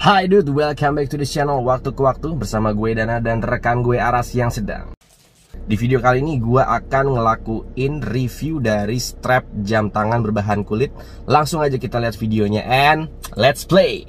Hai dude, welcome back to the channel Waktu ke Waktu bersama gue Dana dan rekan gue Aras yang sedang. Di video kali ini gue akan ngelakuin review dari strap jam tangan berbahan kulit. Langsung aja kita lihat videonya and let's play.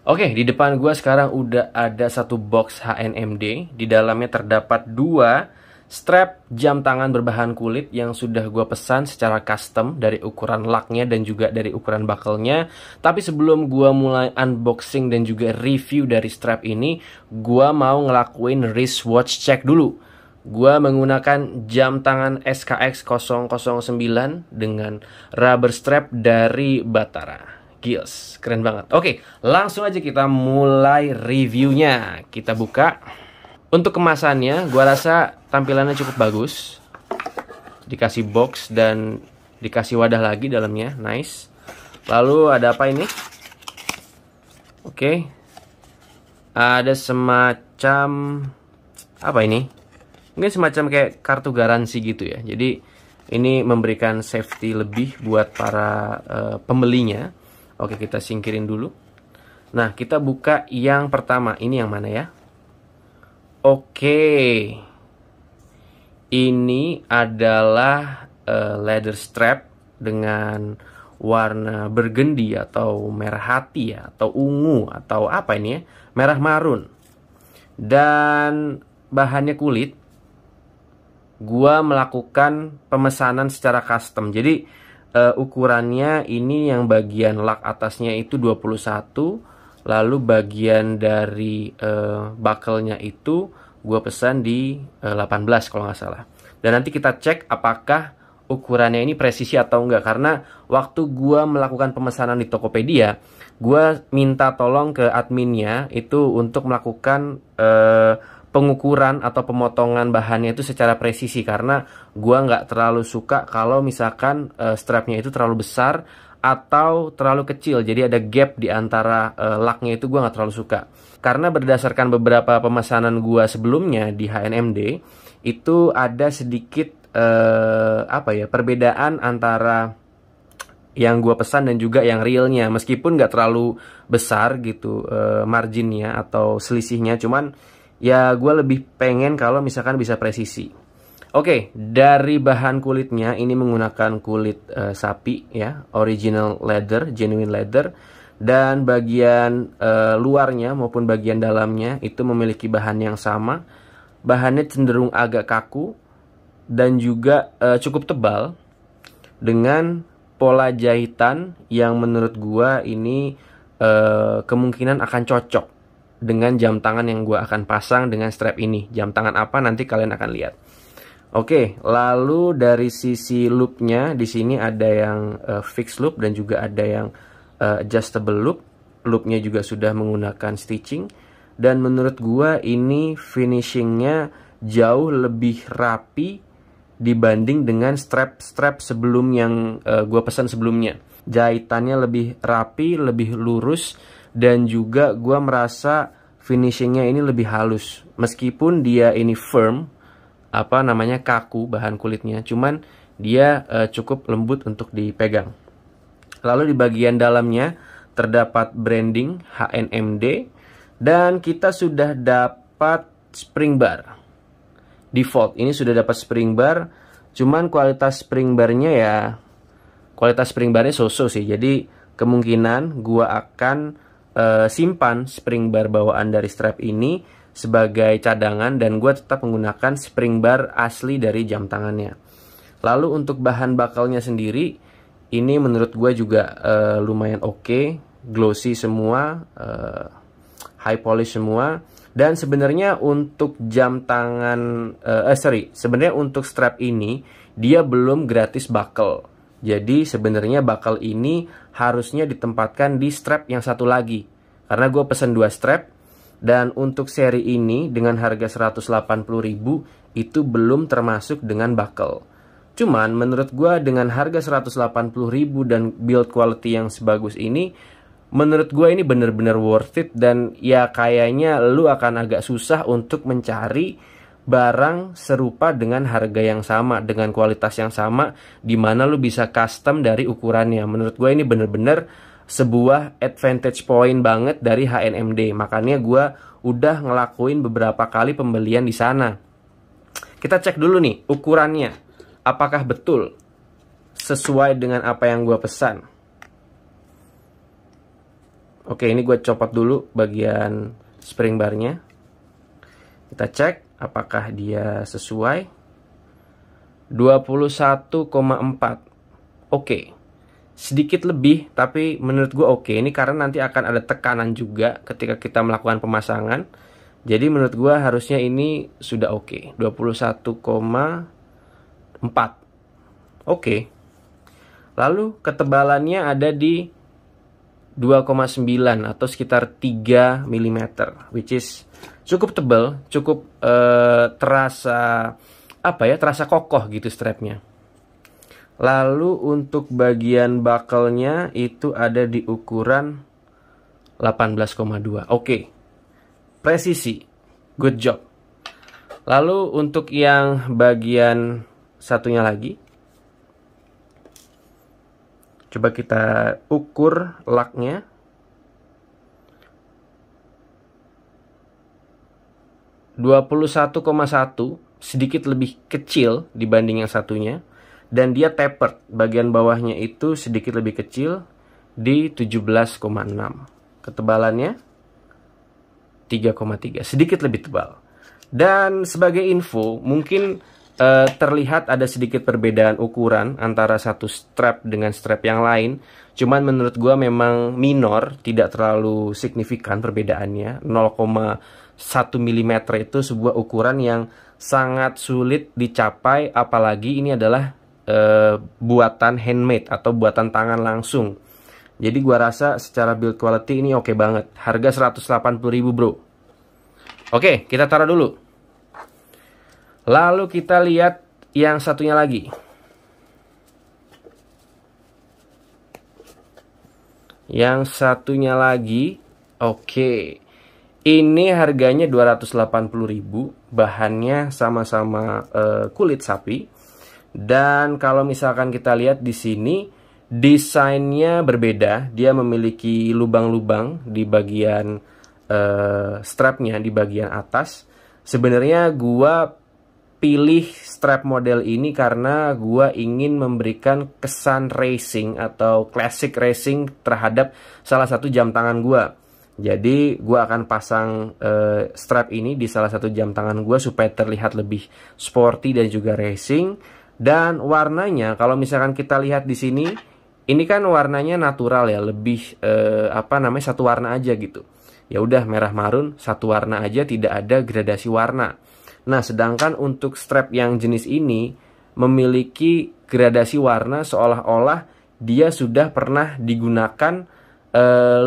Oke, di depan gua sekarang udah ada satu box HNMD. Di dalamnya terdapat dua strap jam tangan berbahan kulit yang sudah gua pesan secara custom dari ukuran laknya dan juga dari ukuran buckle-nya. Tapi sebelum gua mulai unboxing dan juga review dari strap ini, gua mau ngelakuin wristwatch check dulu. Gua menggunakan jam tangan SKX 009 dengan rubber strap dari Batara. Gils, keren banget. Oke, langsung aja kita mulai reviewnya. Kita buka. Untuk kemasannya, gua rasa tampilannya cukup bagus. Dikasih box dan dikasih wadah lagi dalamnya, nice. Lalu ada apa ini? Oke, ada semacam apa ini? Mungkin semacam kayak kartu garansi gitu ya. Jadi ini memberikan safety lebih buat para pembelinya. Oke, kita singkirin dulu. Nah, kita buka yang pertama. Ini yang mana ya? Oke. Ini adalah leather strap dengan warna burgundy atau merah hati ya, atau ungu atau apa ini ya? Merah marun. Dan bahannya kulit. Gua melakukan pemesanan secara custom. Jadi ukurannya ini yang bagian lak atasnya itu 21, lalu bagian dari buckle-nya itu gue pesan di 18 kalau nggak salah. Dan nanti kita cek apakah ukurannya ini presisi atau enggak, karena waktu gue melakukan pemesanan di Tokopedia, gue minta tolong ke adminnya itu untuk melakukan pengukuran atau pemotongan bahannya itu secara presisi, karena gua nggak terlalu suka kalau misalkan strapnya itu terlalu besar atau terlalu kecil, jadi ada gap di antara laknya, itu gua nggak terlalu suka. Karena berdasarkan beberapa pemesanan gua sebelumnya di HNMD itu ada sedikit perbedaan antara yang gua pesan dan juga yang realnya, meskipun nggak terlalu besar gitu marginnya atau selisihnya, cuman ya gue lebih pengen kalau misalkan bisa presisi. Oke, dari bahan kulitnya ini menggunakan kulit sapi ya, original leather, genuine leather. Dan bagian luarnya maupun bagian dalamnya itu memiliki bahan yang sama. Bahannya cenderung agak kaku dan juga cukup tebal, dengan pola jahitan yang menurut gue ini kemungkinan akan cocok dengan jam tangan yang gue akan pasang dengan strap ini. Jam tangan apa nanti kalian akan lihat. Oke, lalu dari sisi loopnya di sini ada yang fixed loop dan juga ada yang adjustable loop. Loopnya juga sudah menggunakan stitching, dan menurut gue ini finishingnya jauh lebih rapi dibanding dengan strap-strap sebelum yang gue pesan sebelumnya. Jahitannya lebih rapi, lebih lurus, dan juga gue merasa finishingnya ini lebih halus. Meskipun dia ini firm, kaku bahan kulitnya, cuman dia cukup lembut untuk dipegang. Lalu di bagian dalamnya terdapat branding HNMD, dan kita sudah dapat spring bar. Default ini sudah dapat spring bar, cuman kualitas spring barnya so-so sih. Jadi kemungkinan gue akan simpan spring bar bawaan dari strap ini sebagai cadangan, dan gue tetap menggunakan spring bar asli dari jam tangannya. Lalu untuk bahan buckle-nya sendiri, ini menurut gue juga lumayan oke, glossy semua, high polish semua. Dan sebenarnya untuk jam tangan, sebenarnya untuk strap ini dia belum gratis buckle. Jadi sebenarnya buckle ini harusnya ditempatkan di strap yang satu lagi, karena gue pesen 2 strap. Dan untuk seri ini dengan harga 180.000 itu belum termasuk dengan buckle. Cuman menurut gue dengan harga 180.000 dan build quality yang sebagus ini, menurut gue ini bener-bener worth it. Dan ya kayaknya lu akan agak susah untuk mencari barang serupa dengan harga yang sama, dengan kualitas yang sama, dimana lu bisa custom dari ukurannya. Menurut gue ini bener-bener sebuah advantage point banget dari HNMD. Makanya gue udah ngelakuin beberapa kali pembelian di sana. Kita cek dulu nih ukurannya, apakah betul sesuai dengan apa yang gue pesan. Oke, ini gue copot dulu bagian spring barnya. Kita cek apakah dia sesuai. 21,4. Oke. Sedikit lebih, tapi menurut gue oke. Ini karena nanti akan ada tekanan juga ketika kita melakukan pemasangan. Jadi menurut gue harusnya ini sudah oke. 21,4. Oke. Lalu ketebalannya ada di 2,9 atau sekitar 3 mm, which is cukup tebal, cukup terasa terasa kokoh gitu strapnya. Lalu untuk bagian buckle-nya itu ada di ukuran 18,2. Oke. Presisi. Good job. Lalu untuk yang bagian satunya lagi, coba kita ukur laknya. 21,1, sedikit lebih kecil dibanding yang satunya. Dan dia tapered, bagian bawahnya itu sedikit lebih kecil di 17,6. Ketebalannya 3,3, sedikit lebih tebal. Dan sebagai info, mungkin terlihat ada sedikit perbedaan ukuran antara satu strap dengan strap yang lain. Cuman menurut gua memang minor, tidak terlalu signifikan perbedaannya. 0,1 mm itu sebuah ukuran yang sangat sulit dicapai, apalagi ini adalah buatan handmade atau buatan tangan langsung. Jadi gua rasa secara build quality ini oke banget. Harga 180.000 bro. Oke, kita taruh dulu. Lalu kita lihat yang satunya lagi. Yang satunya lagi, oke. Ini harganya 280.000, bahannya sama-sama kulit sapi. Dan kalau misalkan kita lihat di sini, desainnya berbeda. Dia memiliki lubang-lubang di bagian strapnya, di bagian atas. Sebenarnya gua pilih strap model ini karena gua ingin memberikan kesan racing atau classic racing terhadap salah satu jam tangan gua. Jadi gua akan pasang strap ini di salah satu jam tangan gua supaya terlihat lebih sporty dan juga racing. Dan warnanya kalau misalkan kita lihat di sini, ini kan warnanya natural ya, lebih satu warna aja gitu. Ya udah merah marun satu warna aja, tidak ada gradasi warna. Nah, sedangkan untuk strap yang jenis ini memiliki gradasi warna seolah-olah dia sudah pernah digunakan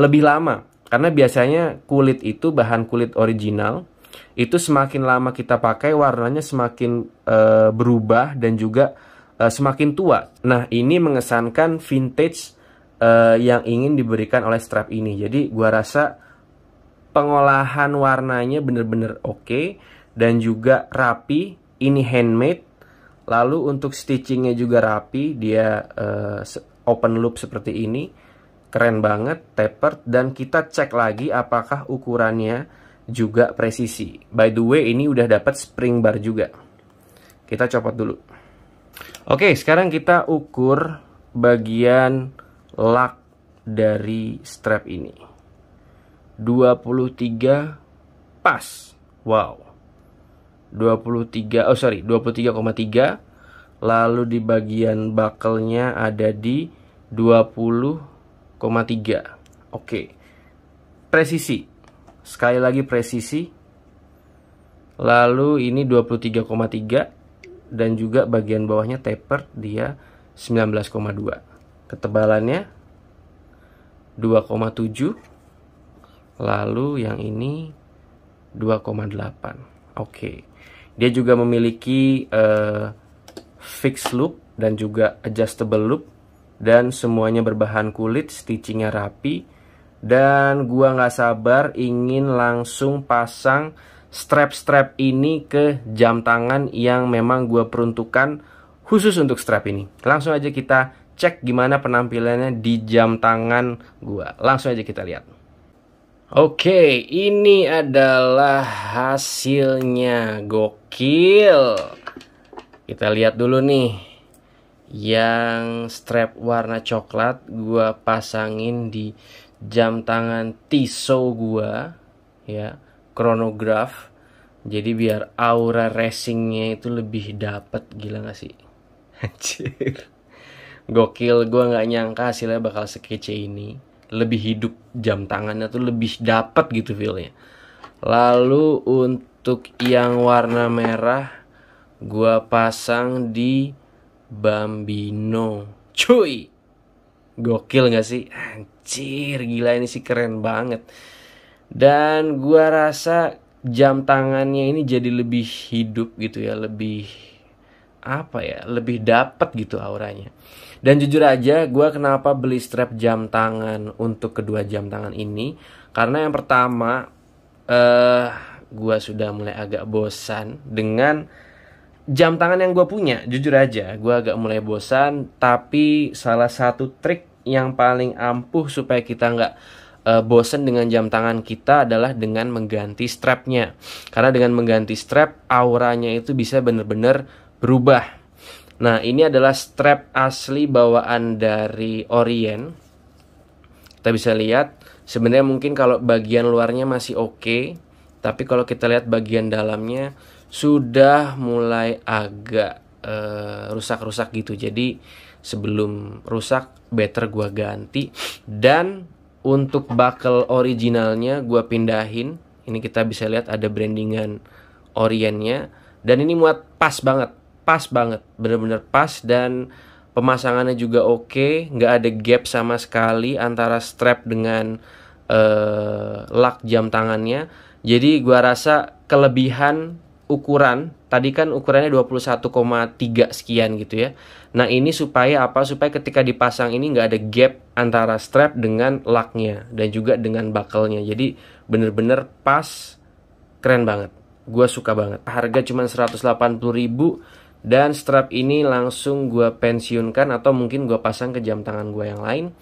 lebih lama. Karena biasanya kulit itu, bahan kulit original, itu semakin lama kita pakai warnanya semakin berubah dan juga semakin tua. Nah, ini mengesankan vintage yang ingin diberikan oleh strap ini. Jadi gua rasa pengolahan warnanya bener-bener oke dan juga rapi. Ini handmade. Lalu untuk stitchingnya juga rapi. Dia open loop seperti ini. Keren banget, tapered. Dan kita cek lagi apakah ukurannya juga presisi. By the way, ini udah dapat spring bar juga. Kita copot dulu. Oke, sekarang kita ukur bagian lak dari strap ini. 23 pas. Wow. 23,3. Lalu di bagian buckle-nya ada di 20,3. Oke. Presisi. Sekali lagi presisi. Lalu ini 23,3. Dan juga bagian bawahnya tapered, dia 19,2. Ketebalannya 2,7. Lalu yang ini 2,8. Oke. Dia juga memiliki fixed loop dan juga adjustable loop, dan semuanya berbahan kulit, stitchingnya rapi. Dan gua nggak sabar ingin langsung pasang strap-strap ini ke jam tangan yang memang gua peruntukkan khusus untuk strap ini. Langsung aja kita cek gimana penampilannya di jam tangan gua. Langsung aja kita lihat. Oke, ini adalah hasilnya. Gokil. Kita lihat dulu nih. Yang strap warna coklat gua pasangin di jam tangan Tissot gua, ya, chronograph. Jadi biar aura racingnya itu lebih dapet. Gila gak sih? Anjir. Gokil, gua nggak nyangka hasilnya bakal sekece ini. Lebih hidup jam tangannya tuh, lebih dapet gitu feelnya. Lalu untuk yang warna merah gua pasang di Bambino. Cuy, gokil gak sih? Anjir, gila, ini sih keren banget. Dan gua rasa jam tangannya ini jadi lebih hidup gitu ya, lebih apa ya, lebih dapet gitu auranya. Dan jujur aja, gua kenapa beli strap jam tangan untuk kedua jam tangan ini, karena yang pertama gua sudah mulai agak bosan dengan jam tangan yang gue punya. Jujur aja, gue agak mulai bosan. Tapi salah satu trik yang paling ampuh supaya kita nggak bosan dengan jam tangan kita adalah dengan mengganti strapnya. Karena dengan mengganti strap, auranya itu bisa bener-bener berubah. Nah, ini adalah strap asli bawaan dari Orient. Kita bisa lihat, sebenarnya mungkin kalau bagian luarnya masih oke, tapi kalau kita lihat bagian dalamnya sudah mulai agak rusak-rusak gitu. Jadi sebelum rusak, better gua ganti. Dan untuk buckle originalnya gua pindahin. Ini kita bisa lihat ada brandingan Orientnya. Dan ini muat pas banget. Pas banget, bener-bener pas. Dan pemasangannya juga oke. Nggak ada gap sama sekali antara strap dengan lak jam tangannya. Jadi gua rasa kelebihan ukuran, tadi kan ukurannya 21,3 sekian gitu ya. Nah, ini supaya apa? Supaya ketika dipasang ini nggak ada gap antara strap dengan laknya dan juga dengan buckle-nya. Jadi bener-bener pas, keren banget. Gua suka banget. Harga cuma 180.000 dan strap ini langsung gua pensiunkan atau mungkin gua pasang ke jam tangan gua yang lain.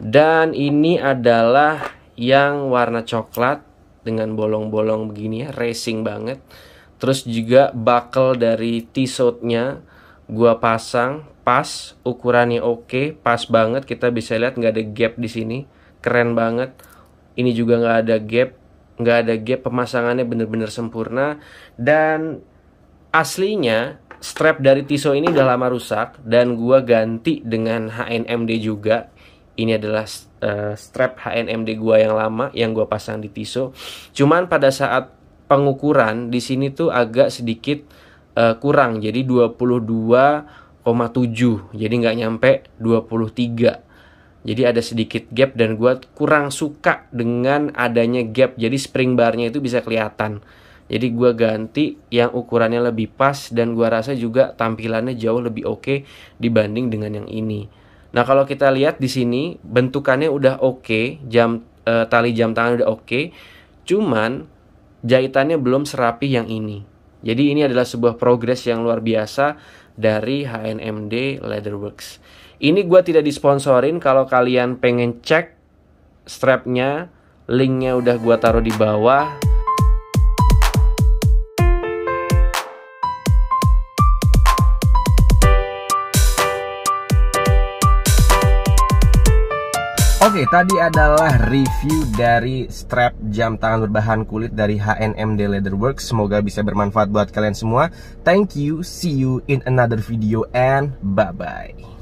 Dan ini adalah yang warna coklat dengan bolong-bolong begini ya, racing banget. Terus juga buckle dari Tissot-nya gua pasang pas, ukurannya oke, pas banget. Kita bisa lihat nggak ada gap di sini, keren banget. Ini juga nggak ada gap, pemasangannya bener-bener sempurna. Dan aslinya strap dari Tissot ini udah lama rusak dan gua ganti dengan HNMD juga. Ini adalah strap HNMD gua yang lama yang gua pasang di Tissot. Cuman pada saat pengukuran di sini tuh agak sedikit kurang, jadi 22,7, jadi nggak nyampe 23. Jadi ada sedikit gap dan gue kurang suka dengan adanya gap. Jadi spring barnya itu bisa kelihatan. Jadi gue ganti yang ukurannya lebih pas dan gue rasa juga tampilannya jauh lebih oke dibanding dengan yang ini. Nah, kalau kita lihat di sini bentukannya udah oke, tali jam tangan udah oke, cuman jahitannya belum serapi yang ini. Jadi ini adalah sebuah progres yang luar biasa dari HNMD Leatherworks. Ini gue tidak disponsorin. Kalau kalian pengen cek strapnya, linknya udah gue taruh di bawah. Oke, tadi adalah review dari strap jam tangan berbahan kulit dari HNMD Leatherworks. Semoga bisa bermanfaat buat kalian semua. Thank you, see you in another video and bye-bye.